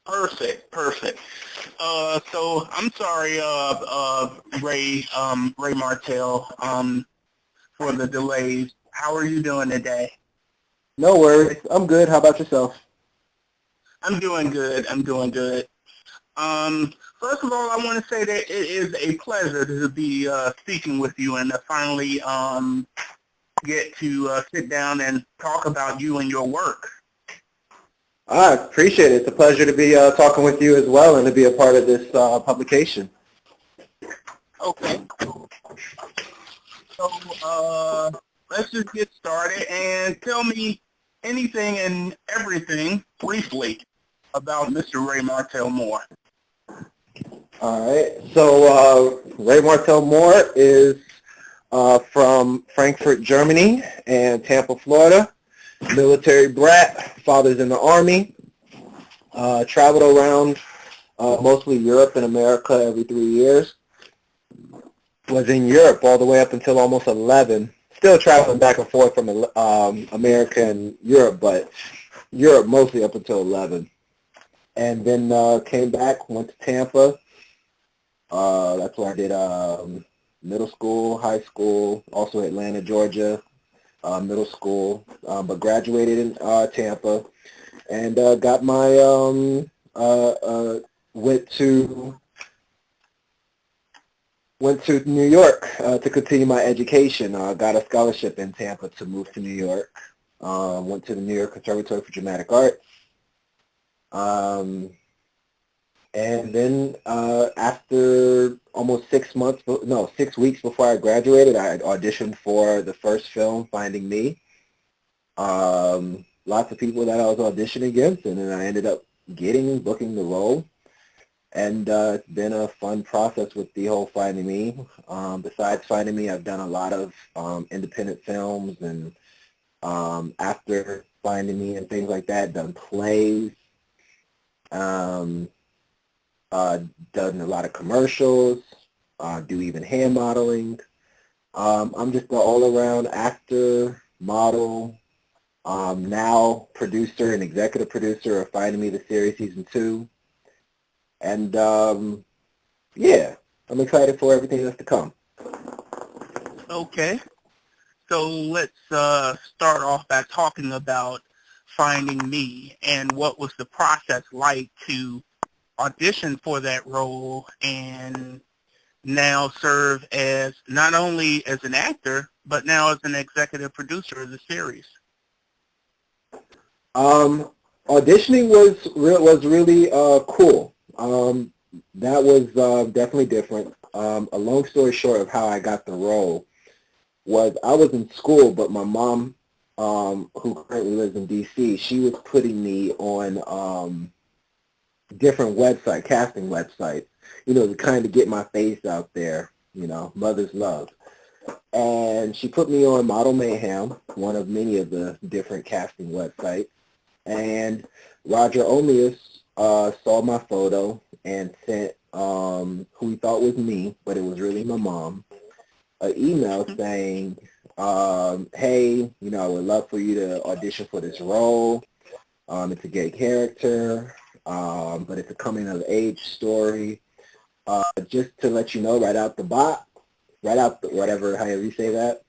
Perfect, perfect. So I'm sorry, Ray Martell, for the delays. How are you doing today? No worries. I'm good. How about yourself? I'm doing good. I'm doing good. First of all, I want to say that it is a pleasure to be speaking with you and to finally get to sit down and talk about you and your work. I appreciate it. It's a pleasure to be talking with you as well and to be a part of this publication. Okay, so let's just get started and tell me anything and everything briefly about Mr. Ray Martell Moore. All right. So Ray Martell Moore is from Frankfurt, Germany, and Tampa, Florida. Military brat, father's in the Army. Traveled around mostly Europe and America every 3 years. Was in Europe all the way up until almost 11. Still traveling back and forth from America and Europe, but Europe mostly up until 11. And then came back, went to Tampa. That's where I did middle school, high school, also Atlanta, Georgia, middle school, but graduated in Tampa, and got my went to New York to continue my education. Got a scholarship in Tampa to move to New York. Went to the New York Conservatory for Dramatic Arts. And then after almost 6 weeks before I graduated, I had auditioned for the first film, Finding Me. Lots of people that I was auditioning against, and then I ended up booking the role. And it's been a fun process with the whole Finding Me. Besides Finding Me, I've done a lot of independent films, and after Finding Me and things like that, done plays. Done a lot of commercials, do even hand modeling. I'm just an all-around actor, model, now producer and executive producer of Finding Me the series season 2. And yeah, I'm excited for everything that's to come. Okay, so let's start off by talking about Finding Me and what was the process like to audition for that role and now serve as not only as an actor, but now as an executive producer of the series. Auditioning was really cool. That was definitely different. A long story short of how I got the role was I was in school, but my mom, who currently lives in D.C., she was putting me on different casting websites, to kind of get my face out there, mother's love. And she put me on Model Mayhem, one of many of the different casting websites. And Roger Omius saw my photo and sent, who he thought was me, but it was really my mom, an email saying, hey, I would love for you to audition for this role. It's a gay character, but it's a coming-of-age story. Just to let you know, however you say that,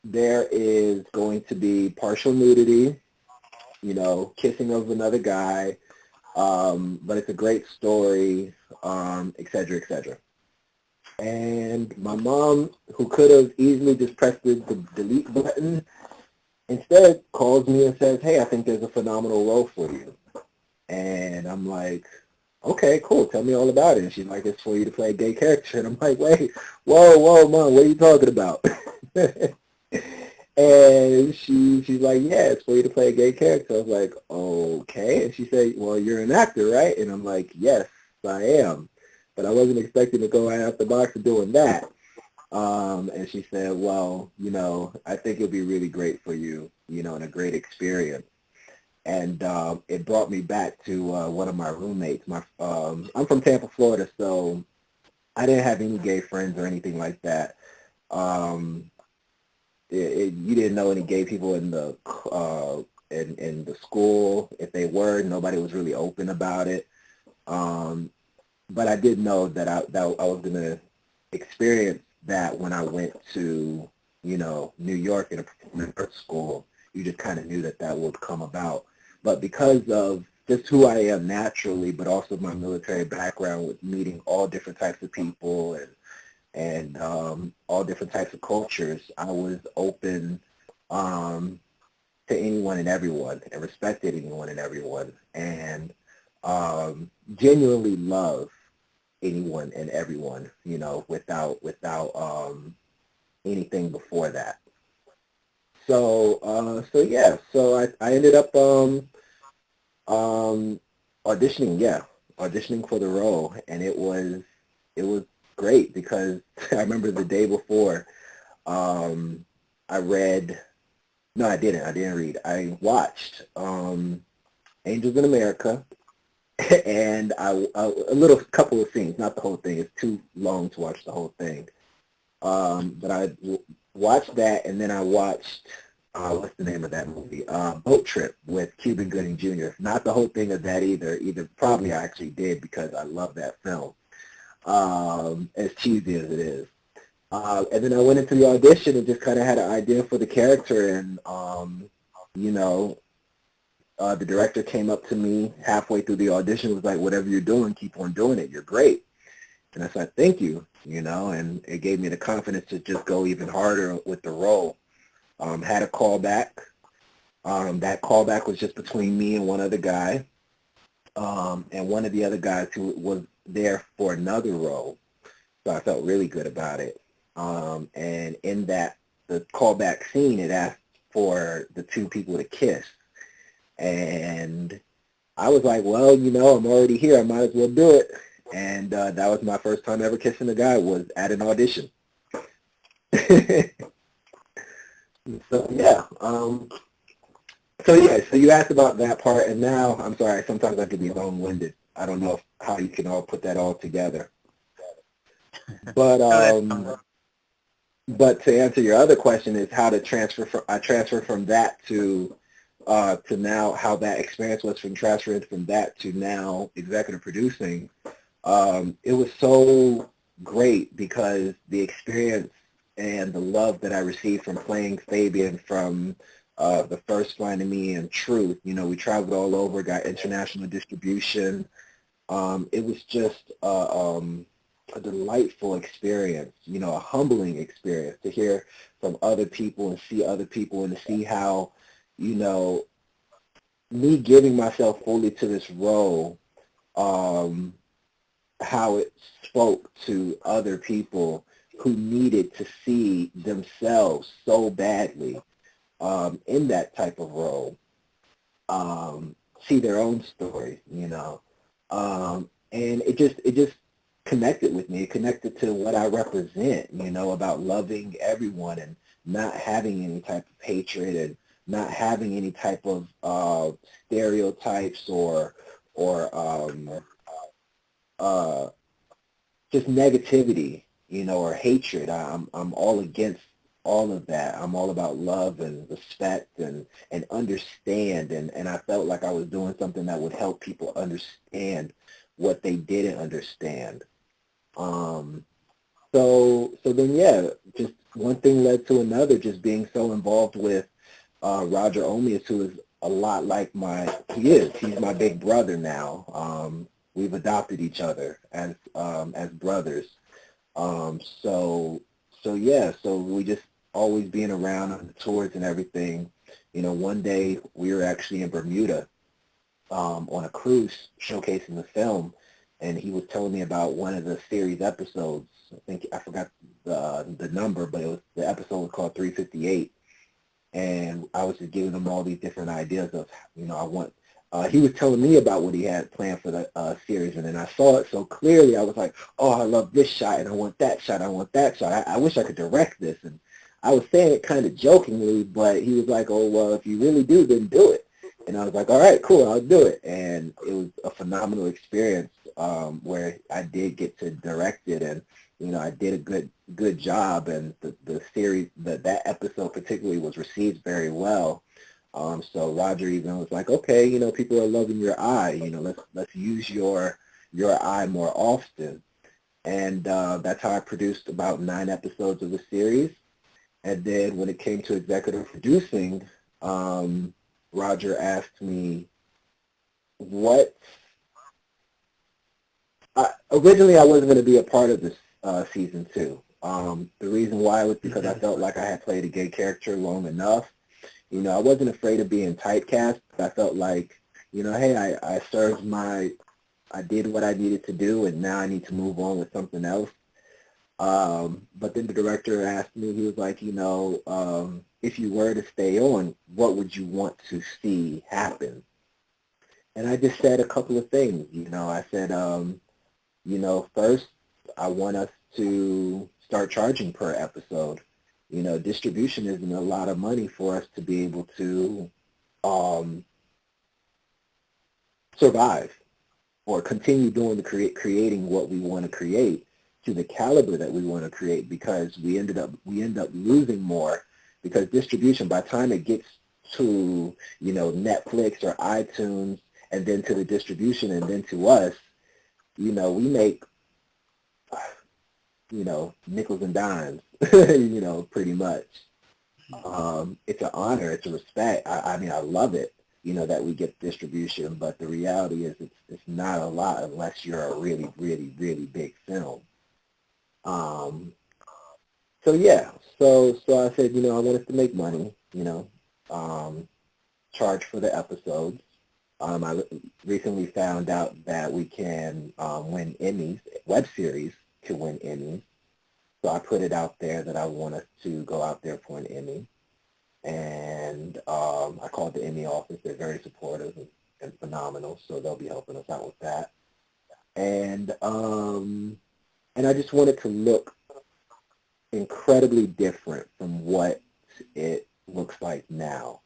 there is going to be partial nudity, kissing of another guy, but it's a great story, et cetera, et cetera. And my mom, who could have easily just pressed the delete button, instead calls me and says, hey, I think there's a phenomenal role for you. And I'm like, okay, cool, tell me all about it. And she's like, it's for you to play a gay character. And I'm like, wait, whoa, Mom, what are you talking about? And she's like, yeah, it's for you to play a gay character. I was like, okay. And she said, well, you're an actor, right? And I'm like, yes, I am. But I wasn't expecting to go right out the box of doing that. And she said, well, I think it'll be really great for you, and a great experience. And it brought me back to one of my roommates. I'm from Tampa, Florida, so I didn't have any gay friends or anything like that. You didn't know any gay people in the in the school. If they were, nobody was really open about it. But I did know that I was going to experience that when I went to, New York in a performing arts school. You just kind of knew that would come about. But because of just who I am naturally, but also my military background with meeting all different types of people and all different types of cultures, I was open to anyone and everyone and respected anyone and everyone and genuinely love anyone and everyone, without anything before that. So I ended up auditioning for the role, and it was great because I remember the day before I read. No, I didn't. I didn't read. I watched Angels in America, and a little couple of scenes, not the whole thing. It's too long to watch the whole thing. But I watched that, and then I watched, what's the name of that movie? Boat Trip with Cuba Gooding Jr. Not the whole thing of that either. Probably I actually did because I love that film, as cheesy as it is. And then I went into the audition and just kind of had an idea for the character, and, the director came up to me halfway through the audition, was like, whatever you're doing, keep on doing it. You're great. And I said, thank you, and it gave me the confidence to just go even harder with the role. Had a callback. That callback was just between me and one other guy, and one of the other guys who was there for another role. So I felt really good about it. And in the callback scene, it asked for the two people to kiss. And I was like, well, I'm already here. I might as well do it. And that was my first time ever kissing a guy, was at an audition. So you asked about that part, and now, I'm sorry, sometimes I can be long-winded. I don't know how you can all put that all together. But but to answer your other question is how to transfer I transferred from that to now, how that experience was from transferring from that to now executive producing. It was so great because the experience and the love that I received from playing Fabian from the first Finding Me and Truth. We traveled all over, got international distribution. It was just a delightful experience, a humbling experience to hear from other people and see other people and to see how, me giving myself fully to this role, how it spoke to other people who needed to see themselves so badly in that type of role, see their own story, and it just connected with me. It connected to what I represent, about loving everyone and not having any type of hatred and not having any type of stereotypes or just negativity, or hatred. I'm all against all of that. I'm all about love and respect and understand. And I felt like I was doing something that would help people understand what they didn't understand. So then, just one thing led to another, just being so involved with Roger Omius, who is a lot like he's my big brother now. We've adopted each other as brothers. So we just always being around on the tours and everything. One day we were actually in Bermuda on a cruise showcasing the film, and he was telling me about one of the series episodes. I forgot the number, but the episode was called 358. And I was just giving him all these different ideas of, he was telling me about what he had planned for the series, and then I saw it so clearly. I was like, oh, I love this shot, and I want that shot, I want that shot. I wish I could direct this. And I was saying it kind of jokingly, but he was like, oh, well, if you really do, then do it. And I was like, all right, cool, I'll do it. And it was a phenomenal experience where I did get to direct it, and I did a good job, and the series, that episode particularly was received very well. So Roger even was like, okay, people are loving your eye. Let's use your eye more often. And that's how I produced about 9 episodes of the series. And then when it came to executive producing, Roger asked me what. Originally, I wasn't going to be a part of this season 2. The reason why was because I felt like I had played a gay character long enough. I wasn't afraid of being typecast. I felt like, hey, I did what I needed to do, and now I need to move on with something else. But then the director asked me, he was like, if you were to stay on, what would you want to see happen? And I just said a couple of things. I said, first, I want us to start charging per episode. Distribution isn't a lot of money for us to be able to survive or continue doing creating what we want to create to the caliber that we want to create, because we end up losing more, because distribution, by the time it gets to Netflix or iTunes and then to the distribution and then to us, we make nickels and dimes, pretty much. It's an honor, it's a respect. I mean, I love it, that we get distribution, but the reality is it's not a lot unless you're a really, really, really big film. So yeah, so I said, I want us to make money, charge for the episodes. I recently found out that we can win Emmys, web series to win Emmys. So I put it out there that I want us to go out there for an Emmy. And I called the Emmy office. They're very supportive and phenomenal, so they'll be helping us out with that. And I just want it to look incredibly different from what it looks like now.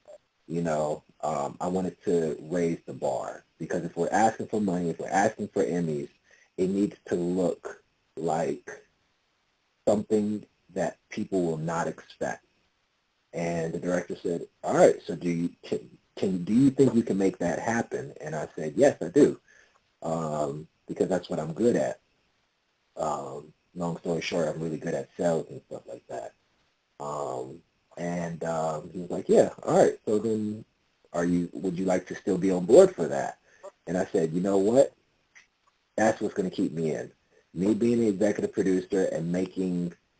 I wanted to raise the bar, because if we're asking for money, if we're asking for Emmys, it needs to look like something that people will not expect. And the director said, all right, so do you think you can make that happen? And I said, yes, I do, because that's what I'm good at. Long story short, I'm really good at sales and stuff like that. And he was like, yeah, all right, so then would you like to still be on board for that? And I said, you know what? That's what's going to keep me in. Me being the executive producer and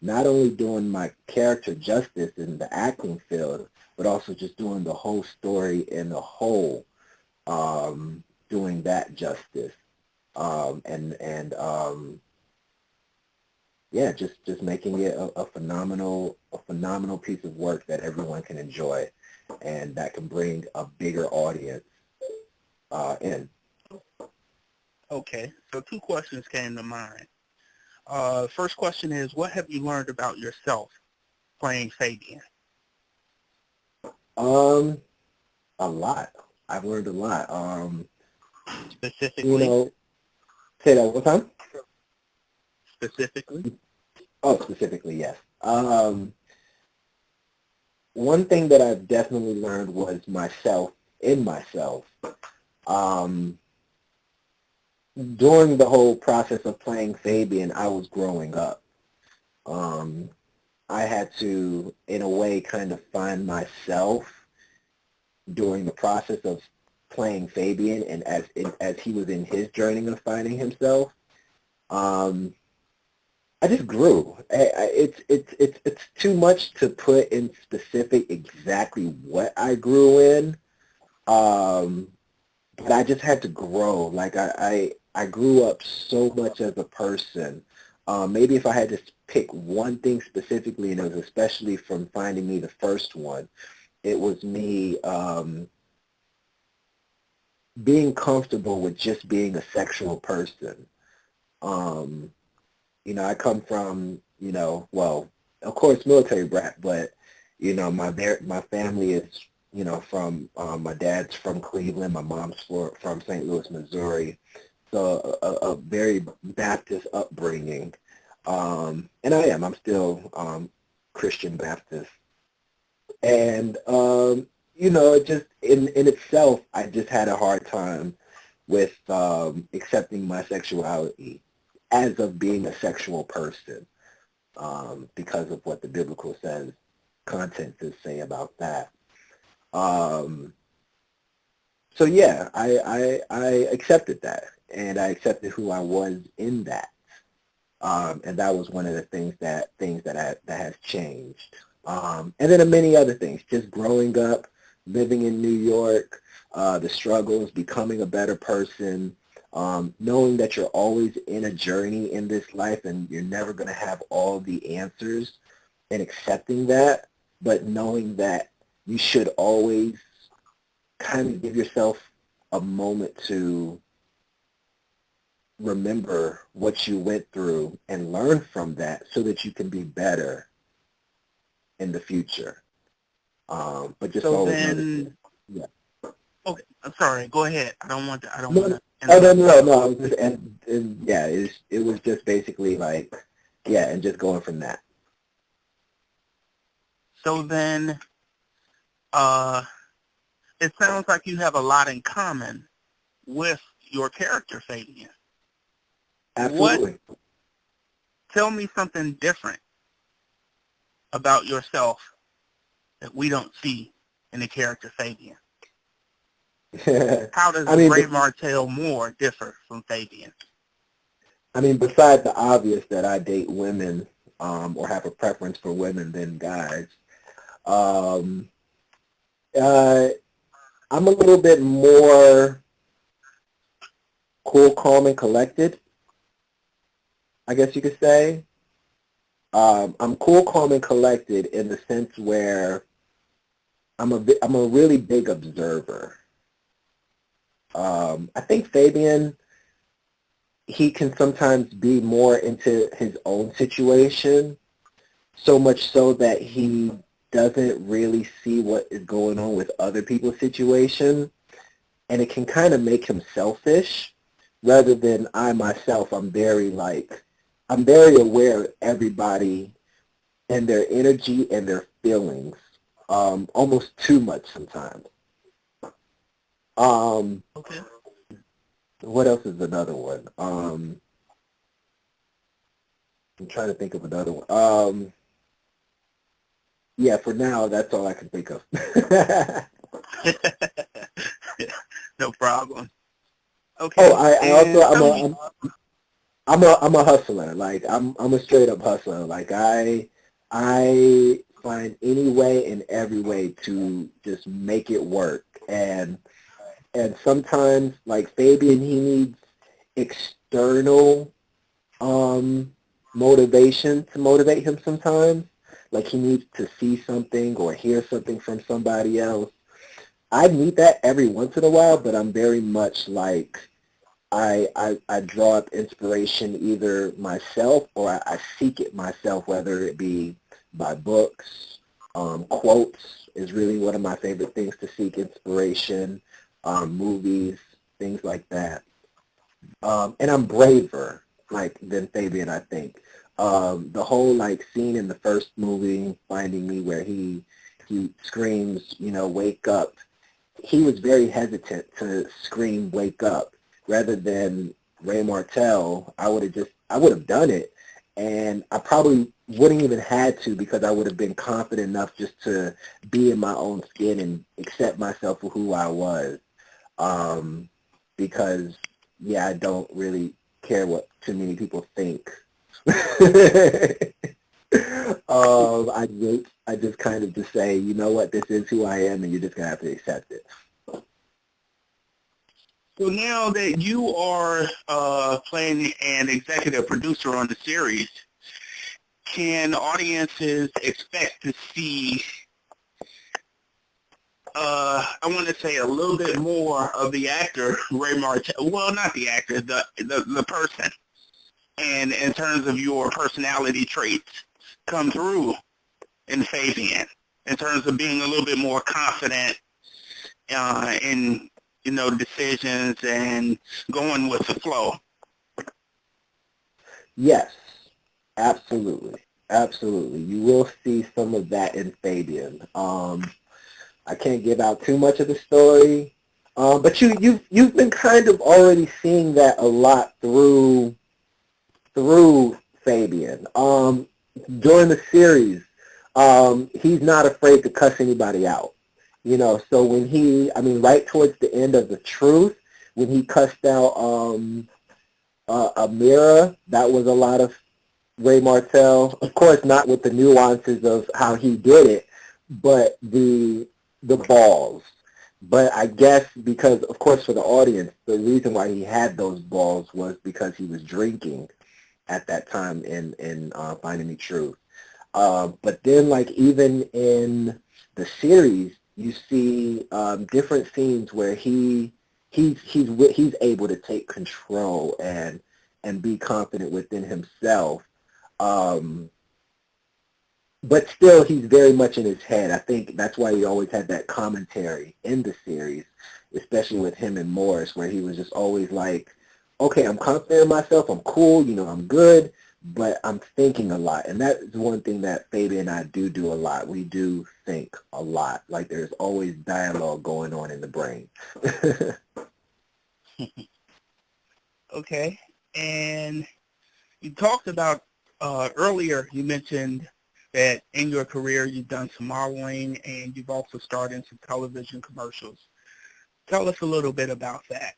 not only doing my character justice in the acting field, but also just doing the whole story in the whole, doing that justice. Just making it a phenomenal piece of work that everyone can enjoy, and that can bring a bigger audience in. Okay, so 2 questions came to mind. First question is, what have you learned about yourself playing Fabian? A lot. I've learned a lot. Specifically? Say that one time. Specifically? Oh, specifically, yes. One thing that I've definitely learned was myself. During the whole process of playing Fabian, I was growing up. I had to, in a way, kind of find myself during the process of playing Fabian, and as he was in his journey of finding himself. I just grew. It's too much to put in specific exactly what I grew in, but I just had to grow. Like I grew up so much as a person. Maybe if I had to pick one thing specifically, and it was especially from Finding Me, the first one, it was me being comfortable with just being a sexual person. I come from, well, of course, military brat, but, my family is, from, my dad's from Cleveland, my mom's from St. Louis, Missouri, so a very Baptist upbringing. And I'm still Christian Baptist. And, it just in itself, I just had a hard time with accepting my sexuality as of being a sexual person, because of what the biblical content says say about that. So yeah, I accepted that, and I accepted who I was in that, and that was one of the that has changed. And then many other things, just growing up, living in New York, the struggles, becoming a better person, knowing that you're always in a journey in this life and you're never going to have all the answers, and accepting that, but knowing that you should always kind of give yourself a moment to remember what you went through and learn from that so that you can be better in the future. But just So always then, yeah. okay, I'm sorry. Go ahead. I don't want to. I don't No, want to. no. I was just, and yeah, it was just basically like, yeah, and just going from that. So then, it sounds like you have a lot in common with your character, Fabian. Absolutely. Tell me something different about yourself that we don't see in the character Fabian. How does RayMartell Moore differ from Fabian? I mean, besides the obvious that I date women, or have a preference for women than guys, I'm a little bit more cool, calm, and collected, I guess you could say. I'm cool, calm, and collected in the sense where I'm a really big observer. I think Fabian, he can sometimes be more into his own situation, so much so that he doesn't really see what is going on with other people's situation, and it can kind of make him selfish, rather than I myself, I'm very aware of everybody and their energy and their feelings, almost too much sometimes. Okay. What else is another one? I'm trying to think of another one. Yeah, for now, that's all I can think of. No problem. Okay. Oh, I'm a hustler. Like I'm a straight up hustler. Like I find any way and every way to just make it work. And sometimes, like Fabian, he needs external motivation to motivate him sometimes. Like he needs to see something or hear something from somebody else. I need that every once in a while, but I'm very much like I draw up inspiration either myself or I seek it myself, whether it be by books, quotes is really one of my favorite things to seek inspiration, movies, things like that. And I'm braver than Fabian, I think. The whole scene in the first movie, Finding Me, where he screams, wake up. He was very hesitant to scream, wake up, rather than RayMartell. I would have done it, and I probably wouldn't even had to, because I would have been confident enough just to be in my own skin and accept myself for who I was. Because yeah, I don't really care what too many people think. I just kind of just say, you know what, this is who I am, and you're just gonna have to accept it. So now that you are playing an executive producer on the series, can audiences expect to see, I want to say, a little bit more of the actor, RayMartell? Well, not the actor, the person. And in terms of your personality traits, come through in Fabian, in terms of being a little bit more confident in decisions and going with the flow. Yes, absolutely. You will see some of that in Fabian. I can't give out too much of the story. But you've been kind of already seeing that a lot through Fabian. During the series, he's not afraid to cuss anybody out. So when right towards the end of The Truth, when he cussed out Amira, that was a lot of RayMartell. Of course, not with the nuances of how he did it, but the balls. But I guess because, of course, for the audience, the reason why he had those balls was because he was drinking at that time in Finding the Truth. But then, like, even in the series, you see different scenes where he's able to take control and be confident within himself. But still, he's very much in his head. I think that's why he always had that commentary in the series, especially with him and Morris, where he was just always like, okay, I'm confident in myself, I'm cool, I'm good, but I'm thinking a lot. And that is one thing that Fabian and I do a lot. We do think a lot. Like, there's always dialogue going on in the brain. Okay. And you talked about earlier, you mentioned that in your career you've done some modeling and you've also starred in some television commercials. Tell us a little bit about that.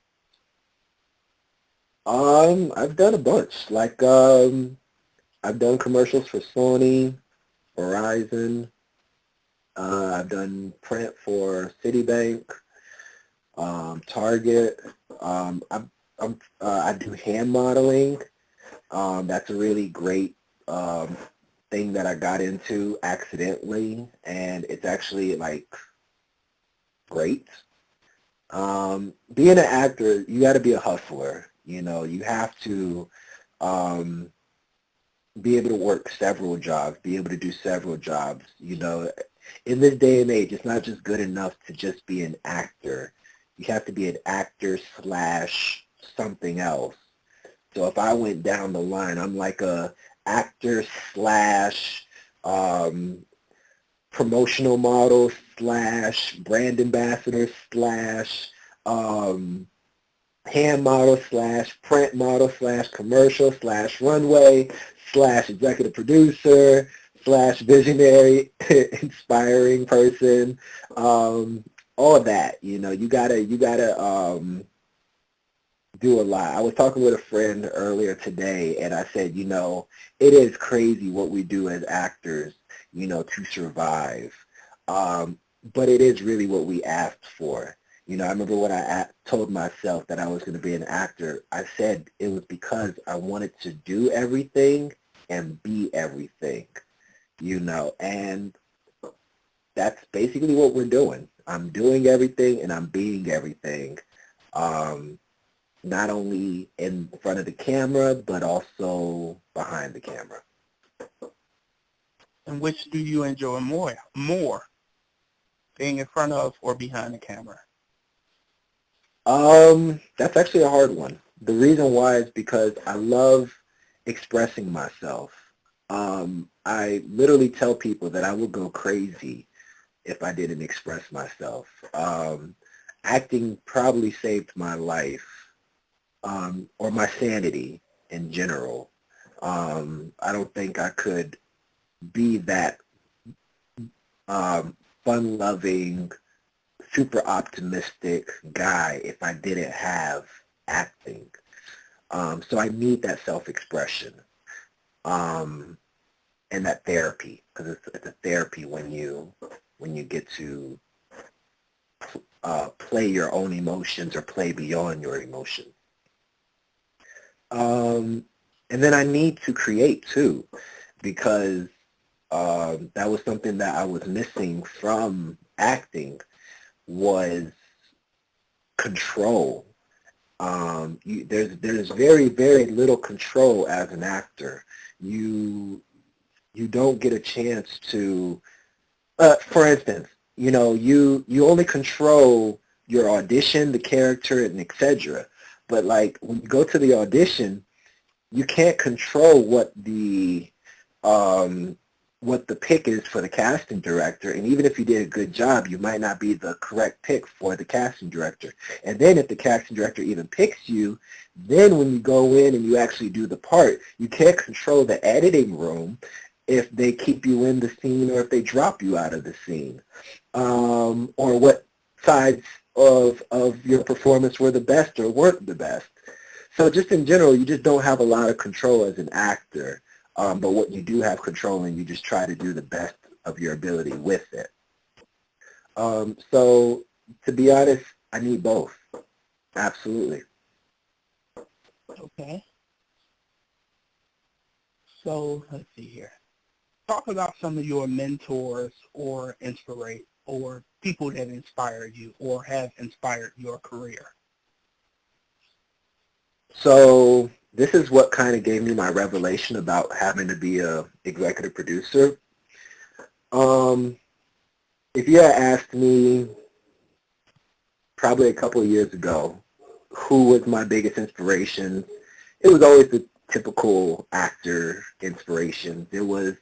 I've done a bunch. Like, I've done commercials for Sony, Verizon. I've done print for Citibank, Target. I do hand modeling. That's a really great thing that I got into accidentally, and it's actually like great. Being an actor, you got to be a hustler. You have to be able to work several jobs, be able to do several jobs. In this day and age, it's not just good enough to just be an actor. You have to be an actor / something else. So if I went down the line, I'm like a actor / promotional model / brand ambassador / hand model / print model / commercial / runway / executive producer / visionary inspiring person. All of that, you gotta do a lot. I was talking with a friend earlier today, and I said, it is crazy what we do as actors, to survive. But it is really what we asked for. I remember when I told myself that I was going to be an actor, I said it was because I wanted to do everything and be everything, and that's basically what we're doing. I'm doing everything and I'm being everything. Not only in front of the camera, but also behind the camera. And which do you enjoy more, being in front of or behind the camera? That's actually a hard one. The reason why is because I love expressing myself. I literally tell people that I would go crazy if I didn't express myself. Acting probably saved my life. Or my sanity in general. I don't think I could be that fun-loving, super optimistic guy if I didn't have acting. So I need that self-expression and that therapy, because it's a therapy when you get to play your own emotions or play beyond your emotions. And then I need to create too, because that was something that I was missing from acting, was control. There's very, very little control as an actor. You don't get a chance to, for instance, you only control your audition, the character, and etc. But like when you go to the audition, you can't control what the what the pick is for the casting director, and even if you did a good job, you might not be the correct pick for the casting director. And then if the casting director even picks you, then when you go in and you actually do the part, you can't control the editing room if they keep you in the scene or if they drop you out of the scene, or what sides of your performance were the best or weren't the best. So just in general, you just don't have a lot of control as an actor. But what you do have control in, you just try to do the best of your ability with it. So to be honest, I need both. Absolutely. Okay. So let's see here. Talk about some of your mentors or people that inspired you or have inspired your career. So this is what kind of gave me my revelation about having to be a executive producer. If you had asked me probably a couple of years ago who was my biggest inspiration, it was always the typical actor inspirations. It was,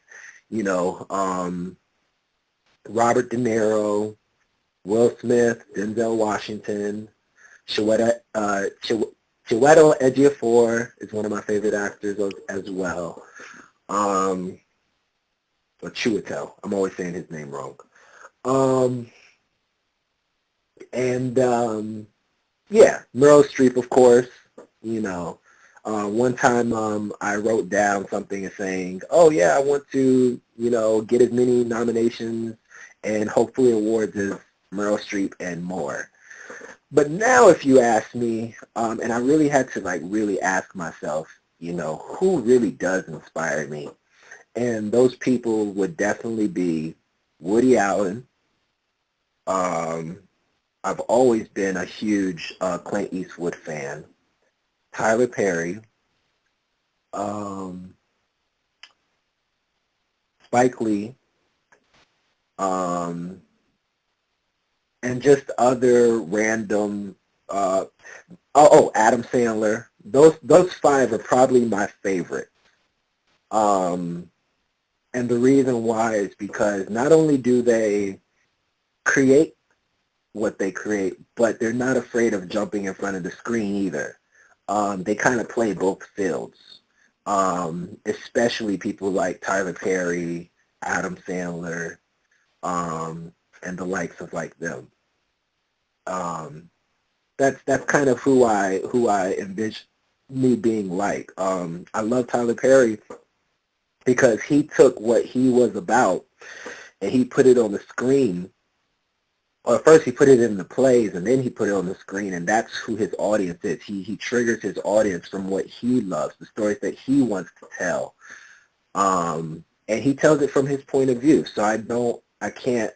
Robert De Niro, Will Smith, Denzel Washington, Chiwetel Ejiofor is one of my favorite actors as well. Or Chiwetel. I'm always saying his name wrong. Meryl Streep, of course. One time I wrote down something and saying, oh yeah, I want to, get as many nominations and hopefully awards as Meryl Streep and more. But now if you ask me, and I really had to really ask myself, who really does inspire me? And those people would definitely be Woody Allen. I've always been a huge Clint Eastwood fan. Tyler Perry. Spike Lee. And just other random, Adam Sandler. Those five are probably my favorite. And the reason why is because not only do they create what they create, but they're not afraid of jumping in front of the screen either. They kind of play both fields, especially people like Tyler Perry, Adam Sandler, and the likes of them. That's kind of who I envision me being like. I love Tyler Perry because he took what he was about and he put it on the screen. Or first he put it in the plays and then he put it on the screen, and that's who his audience is. He triggers his audience from what he loves, the stories that he wants to tell. And he tells it from his point of view. So I can't,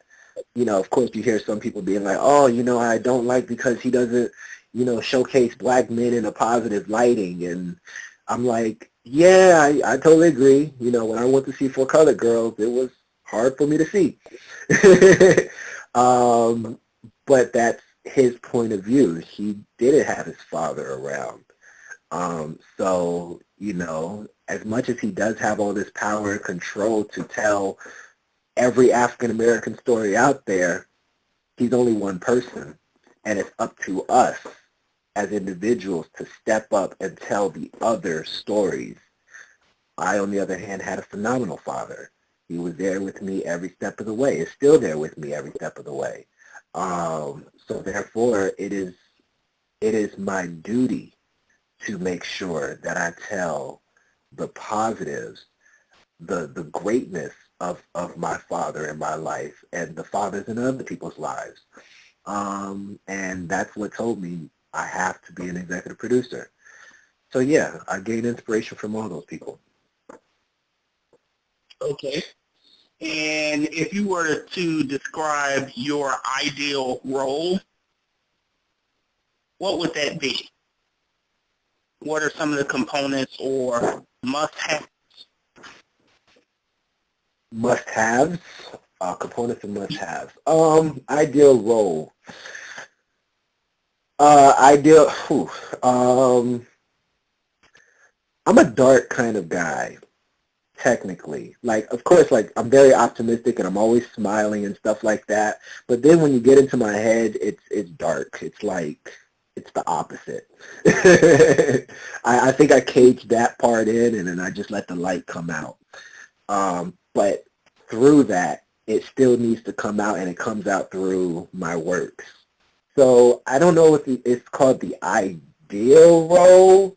of course you hear some people being like, oh, I don't like because he doesn't, showcase black men in a positive lighting. And I'm like, yeah, I totally agree. When I went to see For Colored Girls, it was hard for me to see. But that's his point of view. He didn't have his father around. So, as much as he does have all this power and control to tell every African-American story out there, he's only one person. And it's up to us as individuals to step up and tell the other stories. I, on the other hand, had a phenomenal father. He was there with me every step of the way. Is still there with me every step of the way. So therefore, it is my duty to make sure that I tell the positives, the greatness of my father in my life and the fathers in other people's lives. And that's what told me I have to be an executive producer. So yeah, I gained inspiration from all those people. Okay. And if you were to describe your ideal role, what would that be? What are some of the components or must-haves? Must-haves, components and must-haves. Ideal role. I'm a dark kind of guy. technically. Like, of course, like, I'm very optimistic and I'm always smiling and stuff like that. But then when you get into my head, it's dark. It's like, it's the opposite. I think I caged that part in, and then I just let the light come out. But through that, it still needs to come out, and it comes out through my works. So I don't know if it's called the ideal role,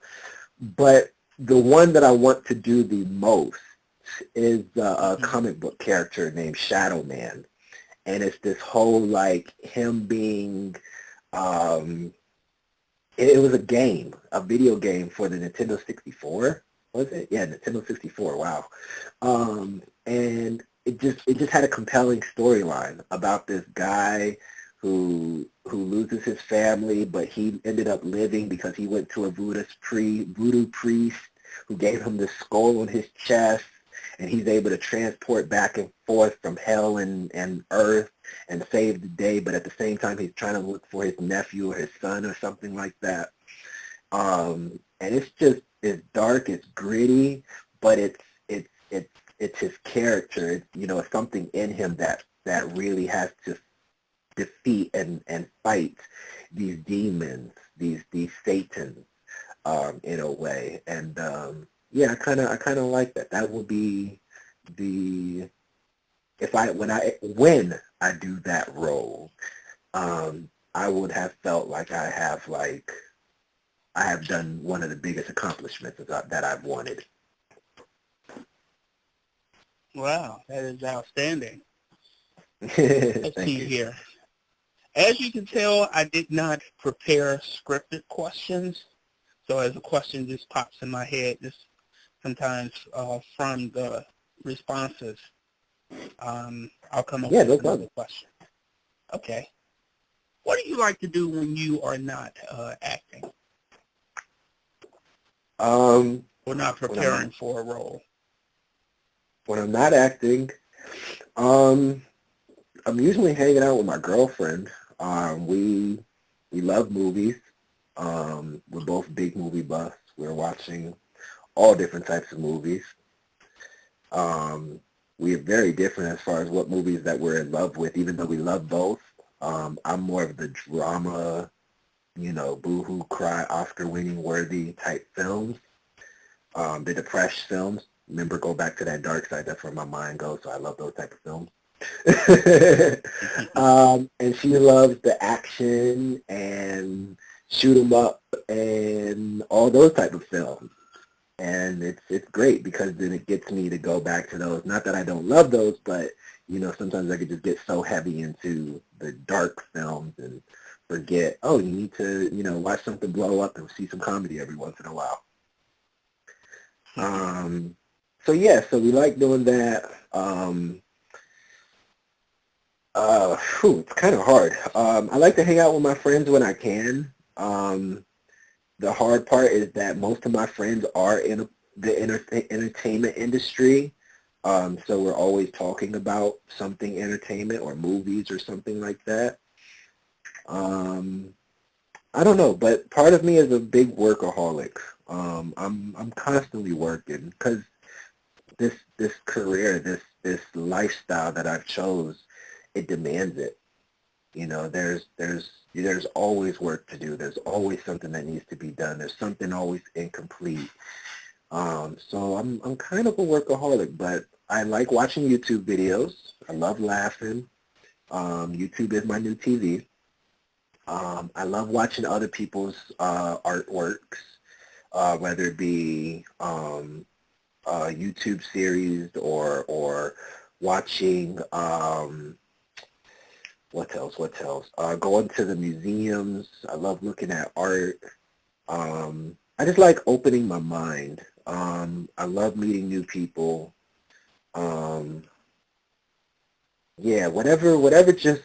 but the one that I want to do the most is a comic book character named Shadow Man. And it's this whole, like, him being, it was a game, a video game for the Nintendo 64. Was it? Yeah, Nintendo 64. Wow. And it just had a compelling storyline about this guy who loses his family, but he ended up living because he went to a voodoo priest who gave him this skull on his chest, and he's able to transport back and forth from hell and earth and save the day, but at the same time he's trying to look for his nephew or his son or something like that. And it's dark, it's gritty, but it's his character. It's, it's something in him that really has to defeat and fight these demons, these Satans, in a way. And yeah, I kind of like that. That would be when I do that role, I would have felt like I have done one of the biggest accomplishments that I've wanted. Wow, that is outstanding. Let's Thank see you. here. As you can tell, I did not prepare scripted questions. So as a question just pops in my head, just sometimes from the responses, I'll come up with another question. Okay. What do you like to do when you are not acting? Or not preparing for a role? When I'm not acting, I'm usually hanging out with my girlfriend. We love movies. We're both big movie buffs. We're watching all different types of movies. We are very different as far as what movies that we're in love with, even though we love both. I'm more of the drama, boo-hoo cry, Oscar-winning worthy type films. The depressed films. Remember, go back to that dark side. That's where my mind goes, so I love those type of films. And she loves the action and shoot 'em up and all those type of films. And it's great because then it gets me to go back to those. Not that I don't love those, but sometimes I could just get so heavy into the dark films and forget, oh, you need to, watch something blow up and see some comedy every once in a while. So yeah, so we like doing that. It's kind of hard. I like to hang out with my friends when I can. The hard part is that most of my friends are in the entertainment industry. So we're always talking about something entertainment or movies or something like that. I don't know, but part of me is a big workaholic. I'm constantly working because this career, this lifestyle that I've chose, it demands it. There's always work to do. There's always something that needs to be done. There's something always incomplete. So I'm kind of a workaholic, but I like watching YouTube videos. I love laughing. YouTube is my new TV. I love watching other people's artworks, whether it be YouTube series or watching what else? Going to the museums. I love looking at art. I just like opening my mind. I love meeting new people. Yeah, whatever just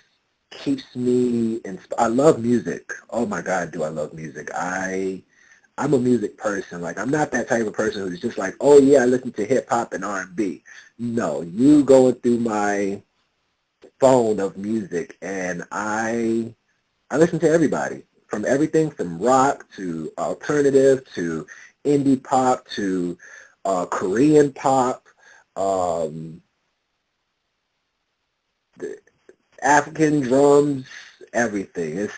keeps me I love music. Oh my God, do I love music. I'm a music person. Like, I'm not that type of person who's just like, oh yeah, I listen to hip hop and R&B. No, you going through my phone of music, and I listen to everybody, from everything from rock to alternative to indie pop to Korean pop. um, the African drums, everything.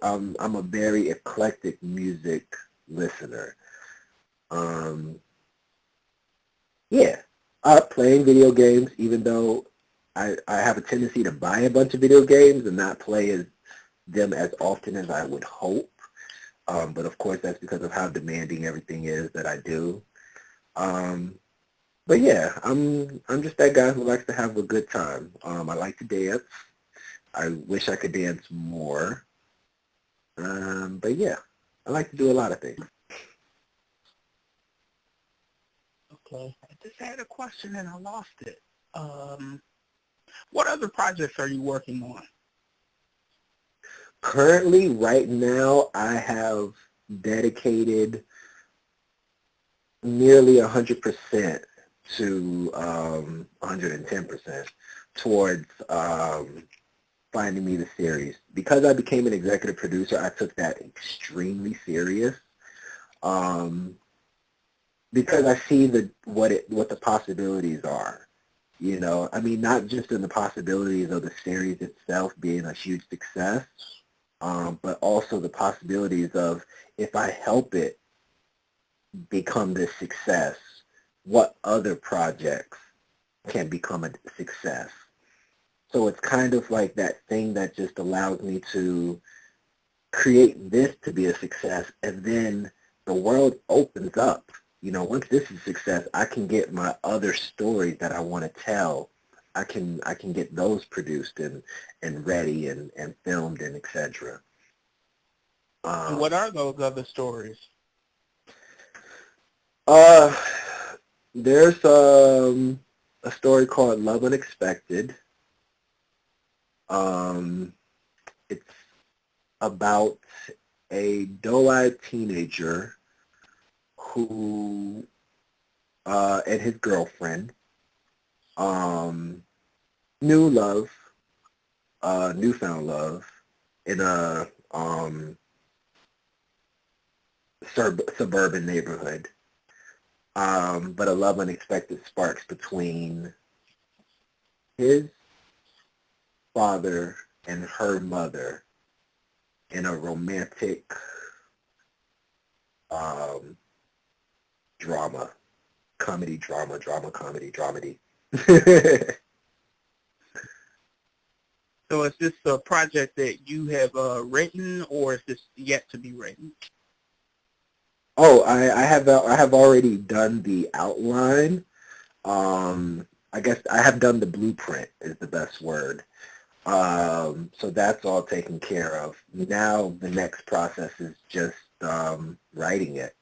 I'm a very eclectic music listener. Um, yeah, playing video games, even though I have a tendency to buy a bunch of video games and not play them as often as I would hope. But of course, that's because of how demanding everything is that I do. But yeah, I'm just that guy who likes to have a good time. I like to dance. I wish I could dance more. But yeah, I like to do a lot of things. Okay. I just had a question and I lost it. What other projects are you working on? Currently, right now, I have dedicated nearly 100% to 110% towards Finding Me the series. Because I became an executive producer, I took that extremely serious. Because I see what the possibilities are. You know, I mean, not just in the possibilities of the series itself being a huge success, but also the possibilities of if I help it become this success, what other projects can become a success. So it's kind of like that thing that just allows me to create this to be a success, and then the world opens up. You know, once this is a success, I can get my other stories that I want to tell. I can get those produced and ready and filmed and etc. And what are those other stories? There's a story called Love Unexpected. It's about a doe-eyed teenager who and his girlfriend knew love, newfound love in a suburban neighborhood. But a love unexpected sparks between his father and her mother in a romantic drama, comedy, drama, comedy, dramedy. So is this a project that you have written, or is this yet to be written? Oh, I have already done the outline. I guess I have done the blueprint is the best word. So that's all taken care of. Now the next process is just writing it.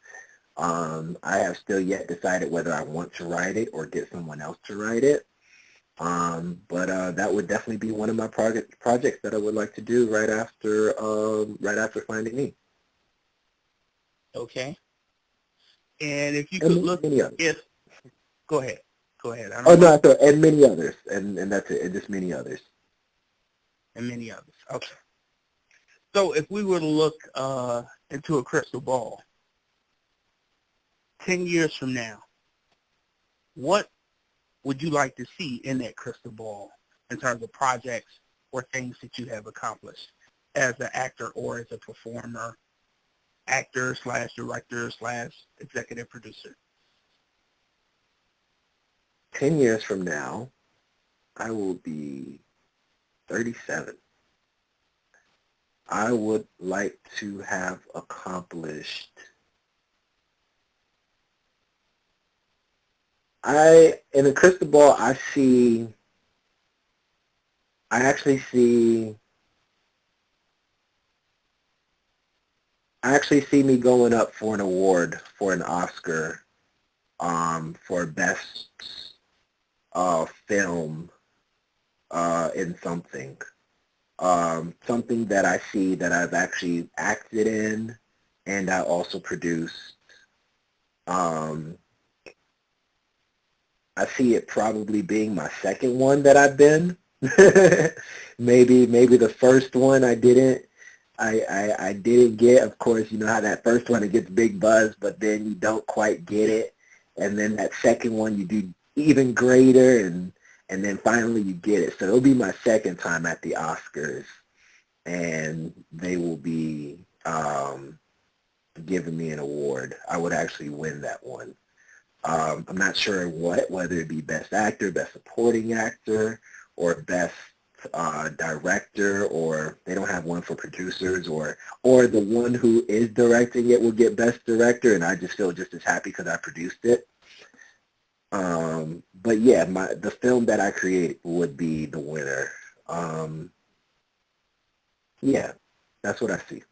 I have still yet decided whether I want to write it or get someone else to write it. But that would definitely be one of my projects that I would like to do right after Finding Me. Okay. And if you And could look, many others. go ahead. I don't Oh want no, and many others, and that's it, and just many others. And many others. Okay. So if we were to look into a crystal ball, 10 years from now, what would you like to see in that crystal ball in terms of projects or things that you have accomplished as an actor or as a performer, actor / director / executive producer? 10 years from now, I will be 37. I would like to have accomplished, in a crystal ball, I actually see me going up for an award, for an Oscar, for best film in something. Something that I see that I've actually acted in and I also produced. I see it probably being my second one that I've been. maybe the first one I didn't get. Of course, you know how that first one it gets big buzz, but then you don't quite get it. And then that second one you do even greater, and then finally you get it. So it'll be my second time at the Oscars, and they will be giving me an award. I would actually win that one. I'm not sure whether it be Best Actor, Best Supporting Actor, or Best Director, or they don't have one for producers, or the one who is directing it will get Best Director, and I just feel just as happy because I produced it. But yeah, the film that I create would be the winner. Yeah, that's what I see.